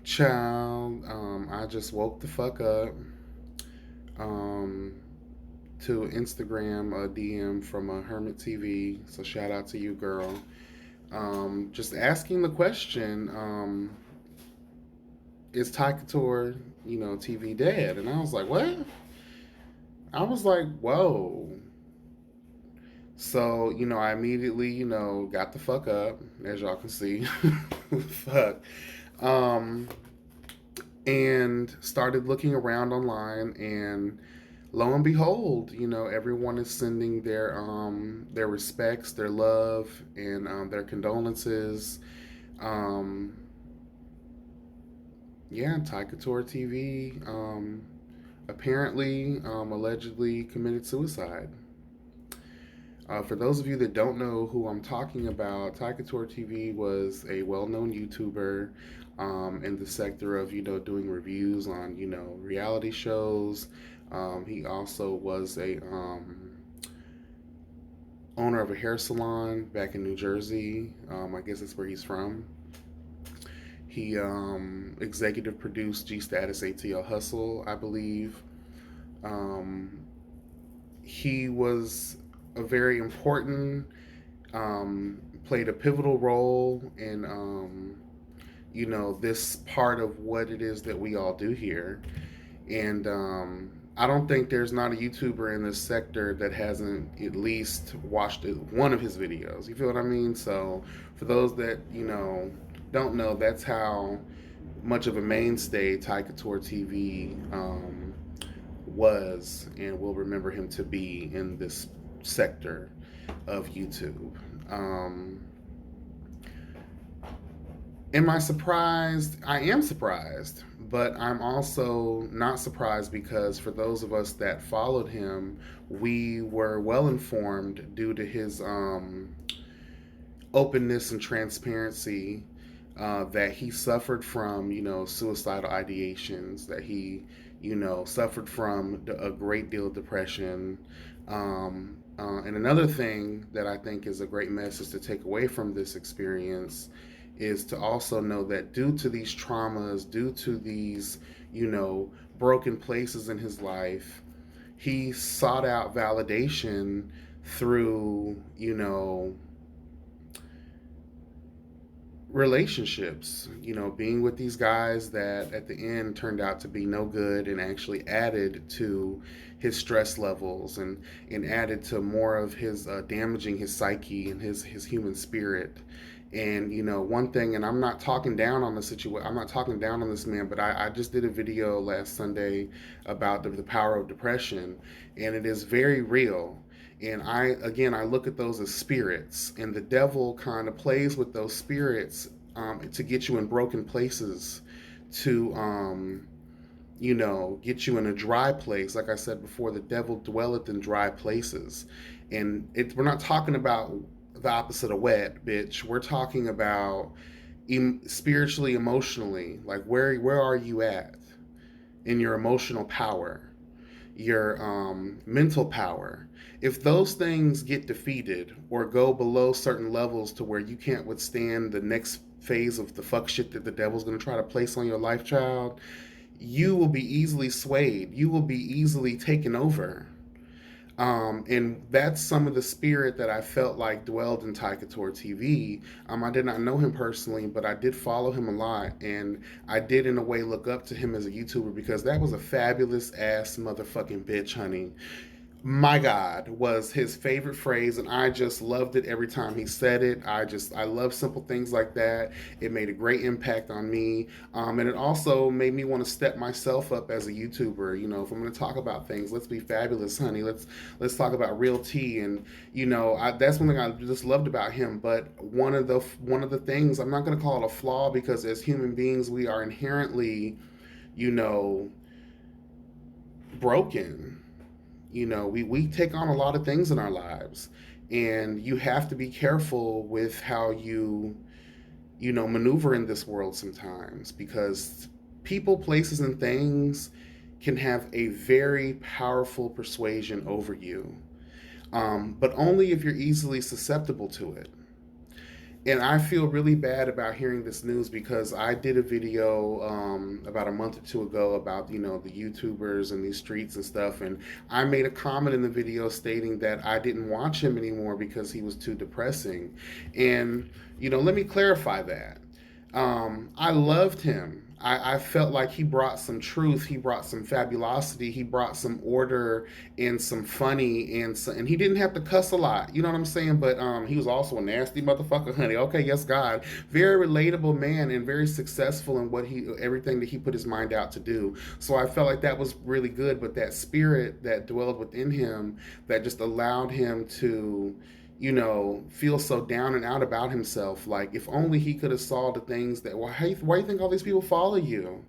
Child, I just woke the fuck up um, to Instagram a DM from a Hermit TV. So shout out to you, girl. Just asking the question, is Ty Couture, TV dead? And I was like, what? I was like, whoa. So, I immediately, got the fuck up, as y'all can see. Fuck. Um, and started looking around online, and lo and behold, everyone is sending their respects, their love, and their condolences. um yeah, Ty Couture TV apparently allegedly committed suicide. For those of you that don't know who I'm talking about, Ty Couture TV was a well-known YouTuber in the sector of doing reviews on reality shows. He also was a owner of a hair salon back in New Jersey. I guess that's where he's from. He executive produced G Status ATL Hustle, I believe. Um, he was a very important, played a pivotal role in, this part of what it is that we all do here. And I don't think there's not a YouTuber in this sector that hasn't at least watched one of his videos. You feel what I mean? So for those that don't know, that's how much of a mainstay Ty Couture TV was and will remember him to be in this sector of YouTube. Um, Am I surprised? I am surprised, but I'm also not surprised because for those of us that followed him, we were well informed due to his openness and transparency that he suffered from, suicidal ideations, that he, suffered from a great deal of depression. And another thing that I think is a great message to take away from this experience is to also know that due to these traumas, due to these, broken places in his life, he sought out validation through, relationships, being with these guys that at the end turned out to be no good and actually added to his stress levels and added to more of his damaging his psyche and his human spirit. And one thing, and I'm not talking down on the situation, I'm not talking down on this man, but I just did a video last Sunday about the power of depression, and it is very real. And I look at those as spirits, and the devil kind of plays with those spirits to get you in broken places, to get you in a dry place. Like I said before, the devil dwelleth in dry places, and we're not talking about the opposite of wet, bitch. We're talking about spiritually, emotionally. Like where are you at in your emotional power? Your mental power. If those things get defeated or go below certain levels to where you can't withstand the next phase of the fuck shit that the devil's going to try to place on your life, child, you will be easily swayed. You will be easily taken over. And that's some of the spirit that I felt like dwelled in Ty Couture TV. I did not know him personally, but I did follow him a lot, and I did in a way look up to him as a YouTuber because that was a fabulous ass motherfucking bitch, honey. My God was his favorite phrase, and I just loved it every time he said it. I love simple things like that. It made a great impact on me, and it also made me want to step myself up as a YouTuber. If I'm going to talk about things, let's be fabulous, honey. Let's talk about real tea, and that's one thing I just loved about him. But one of the things, I'm not going to call it a flaw because as human beings we are inherently, you know, broken. We take on a lot of things in our lives, and you have to be careful with how you maneuver in this world sometimes, because people, places, and things can have a very powerful persuasion over you, but only if you're easily susceptible to it. And I feel really bad about hearing this news because I did a video about a month or two ago about the YouTubers and these streets and stuff, and I made a comment in the video stating that I didn't watch him anymore because he was too depressing. And let me clarify that. I loved him. I felt like he brought some truth. He brought some fabulosity. He brought some order and some funny and he didn't have to cuss a lot. You know what I'm saying? But he was also a nasty motherfucker, honey. Okay, yes, God, very relatable man and very successful in everything that he put his mind out to do. So I felt like that was really good. But that spirit that dwelled within him, that just allowed him to feel so down and out about himself. Like, if only he could have saw the things that, why do you think all these people follow you?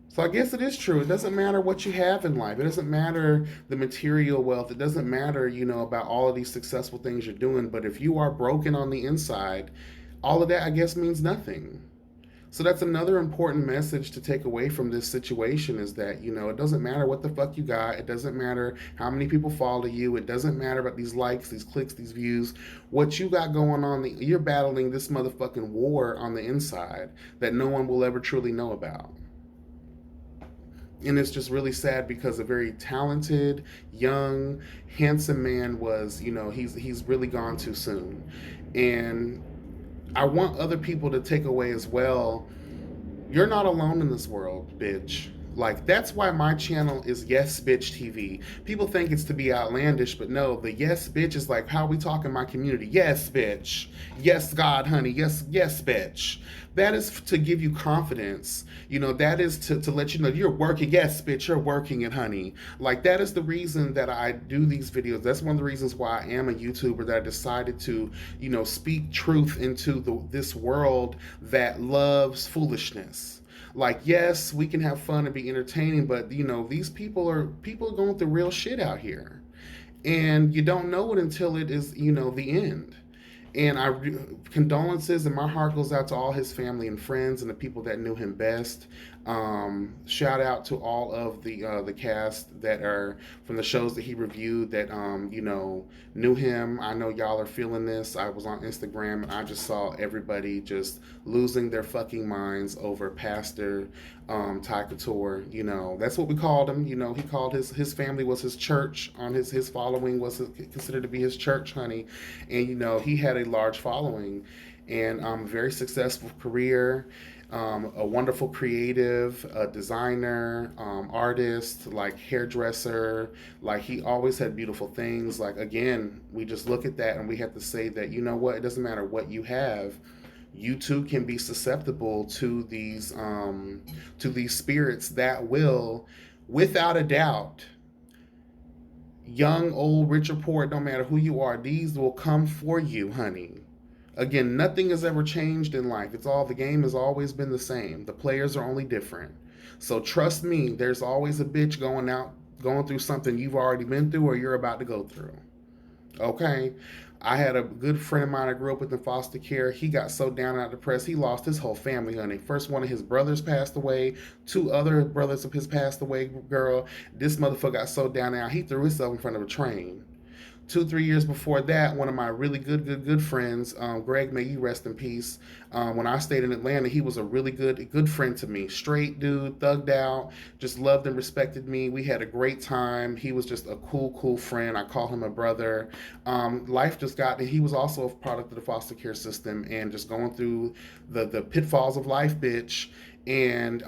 So I guess it is true. It doesn't matter what you have in life. It doesn't matter the material wealth. It doesn't matter, about all of these successful things you're doing. But if you are broken on the inside, all of that, I guess, means nothing. So that's another important message to take away from this situation is that, it doesn't matter what the fuck you got. It doesn't matter how many people follow you. It doesn't matter about these likes, these clicks, these views. What you got going on, you're battling this motherfucking war on the inside that no one will ever truly know about. And it's just really sad because a very talented, young, handsome man was, he's really gone too soon. And I want other people to take away as well. You're not alone in this world, bitch. Like, that's why my channel is Yes Bitch TV. People think it's to be outlandish, but no, the Yes Bitch is like how we talk in my community. Yes, bitch. Yes, God, honey. Yes, yes, bitch. That is to give you confidence. That is to let you know you're working. Yes, bitch, you're working it, honey. Like, that is the reason that I do these videos. That's one of the reasons why I am a YouTuber, that I decided to, speak truth into this world that loves foolishness. Like, yes, we can have fun and be entertaining, but these people are going through real shit out here, and you don't know it until it is the end. And condolences, and my heart goes out to all his family and friends and the people that knew him best. Shout out to all of the cast that are from the shows that he reviewed that knew him. I know y'all are feeling this. I was on Instagram and I just saw everybody just losing their fucking minds over Pastor Ty Couture. That's what we called him. He called his family was his church. On his following was considered to be his church, honey. And he had a large following and very successful career. A wonderful creative, designer, artist, like hairdresser. Like, he always had beautiful things. Like, again, we just look at that and we have to say that, what, it doesn't matter what you have. You too can be susceptible to these spirits that will, without a doubt, young, old, rich or poor, it don't matter who you are, these will come for you, honey. Again, nothing has ever changed in life. The game has always been the same. The players are only different. So trust me, there's always a bitch going through something you've already been through or you're about to go through. Okay? I had a good friend of mine I grew up with in foster care. He got so down and out depressed, he lost his whole family, honey. First, one of his brothers passed away. Two other brothers of his passed away, girl. This motherfucker got so down and out, he threw himself in front of a train. 2 3 years before that, one of my really good friends, Greg, may you rest in peace. When I stayed in Atlanta, he was a really good friend to me. Straight dude, thugged out, just loved and respected me. We had a great time. He was just a cool friend. I call him a brother. Life just got. He was also a product of the foster care system and just going through the pitfalls of life, bitch, and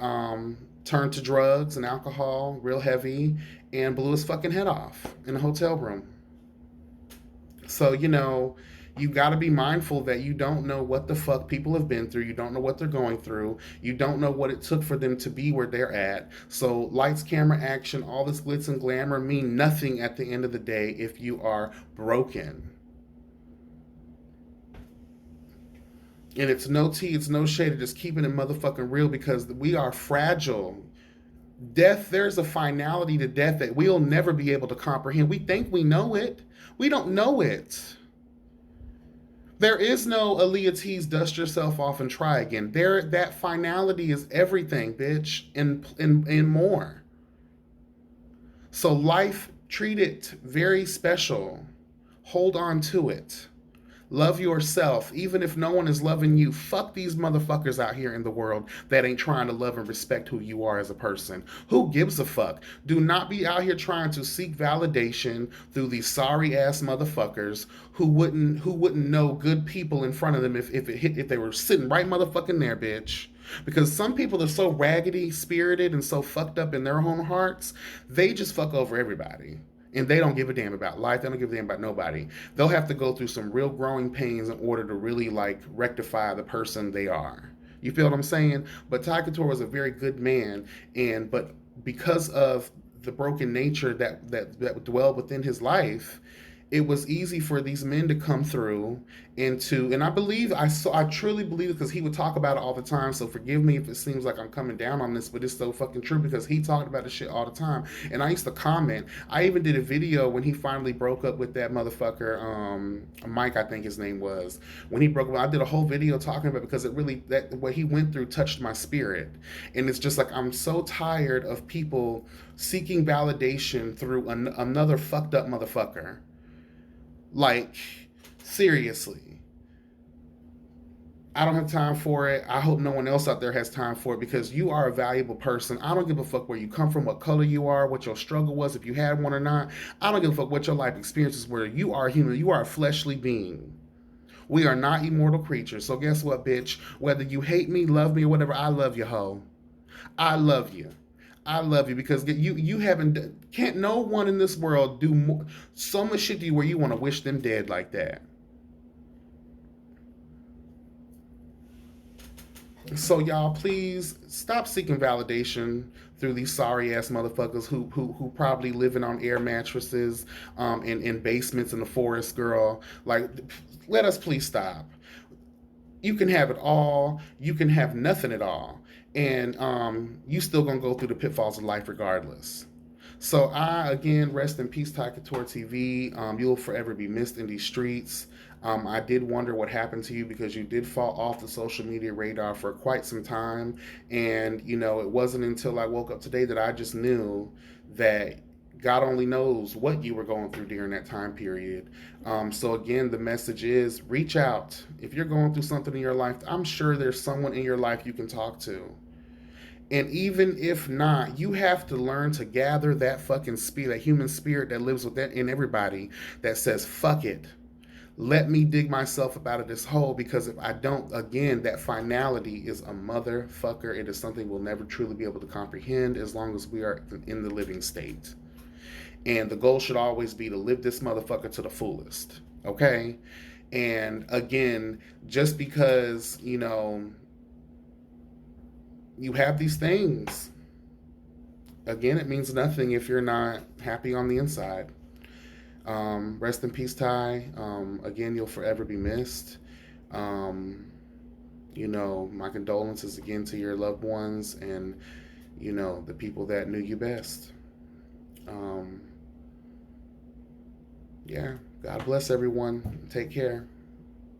turned to drugs and alcohol, real heavy, and blew his fucking head off in a hotel room. So, you got to be mindful that you don't know what the fuck people have been through. You don't know what they're going through. You don't know what it took for them to be where they're at. So, lights, camera, action, all this glitz and glamour mean nothing at the end of the day if you are broken. And it's no tea, it's no shade, it's just keeping it motherfucking real because we are fragile. Death, there's a finality to death that we'll never be able to comprehend. We think we know it. We don't know it. There is no Aaliyah T's dust yourself off and try again. That finality is everything, bitch, and more. So life, treat it very special. Hold on to it. Love yourself. Even if no one is loving you, fuck these motherfuckers out here in the world that ain't trying to love and respect who you are as a person. Who gives a fuck? Do not be out here trying to seek validation through these sorry ass motherfuckers who wouldn't know good people in front of them if they were sitting right motherfucking there, bitch. Because some people are so raggedy spirited and so fucked up in their own hearts, they just fuck over everybody. And they don't give a damn about life. They don't give a damn about nobody. They'll have to go through some real growing pains in order to really like rectify the person they are. You feel what I'm saying? But Ty Couture was a very good man, and but because of the broken nature that dwelled within his life, it was easy for these men to come through and I believe I truly believe it because he would talk about it all the time. So forgive me if it seems like I'm coming down on this, but it's so fucking true because he talked about this shit all the time. And I used to comment. I even did a video when he finally broke up with that motherfucker, Mike, I think his name was. When he broke up, I did a whole video talking about it because it really that what he went through touched my spirit. And it's just like I'm so tired of people seeking validation through another fucked up motherfucker. Like, seriously. I don't have time for it. I hope no one else out there has time for it because you are a valuable person. I don't give a fuck where you come from, what color you are, what your struggle was, if you had one or not. I don't give a fuck what your life experiences were. You are human. You are a fleshly being. We are not immortal creatures. So guess what, bitch? Whether you hate me, love me, or whatever, I love you, hoe. I love you. I love you because you haven't can't no one in this world do more, so much shit to you where you want to wish them dead like that. So y'all, please stop seeking validation through these sorry ass motherfuckers who probably living on air mattresses, in basements in the forest, girl. Like, let us please stop. You can have it all. You can have nothing at all, and you still gonna go through the pitfalls of life regardless. So I again rest in peace, Ty Couture TV. You'll forever be missed in these streets. I did wonder what happened to you because you did fall off the social media radar for quite some time, and it wasn't until I woke up today that I just knew that God only knows what you were going through during that time period. So again, the message is reach out. If you're going through something in your life, I'm sure there's someone in your life you can talk to. And even if not, you have to learn to gather that fucking spirit, that human spirit that lives within in everybody that says, fuck it. Let me dig myself up out of this hole because if I don't, again, that finality is a motherfucker. It is something we'll never truly be able to comprehend as long as we are in the living state. And the goal should always be to live this motherfucker to the fullest. Okay? And again, just because, you have these things, again, it means nothing if you're not happy on the inside. Rest in peace, Ty. Again, you'll forever be missed. Um, my condolences again to your loved ones and, the people that knew you best. Um, yeah, God bless everyone. Take care.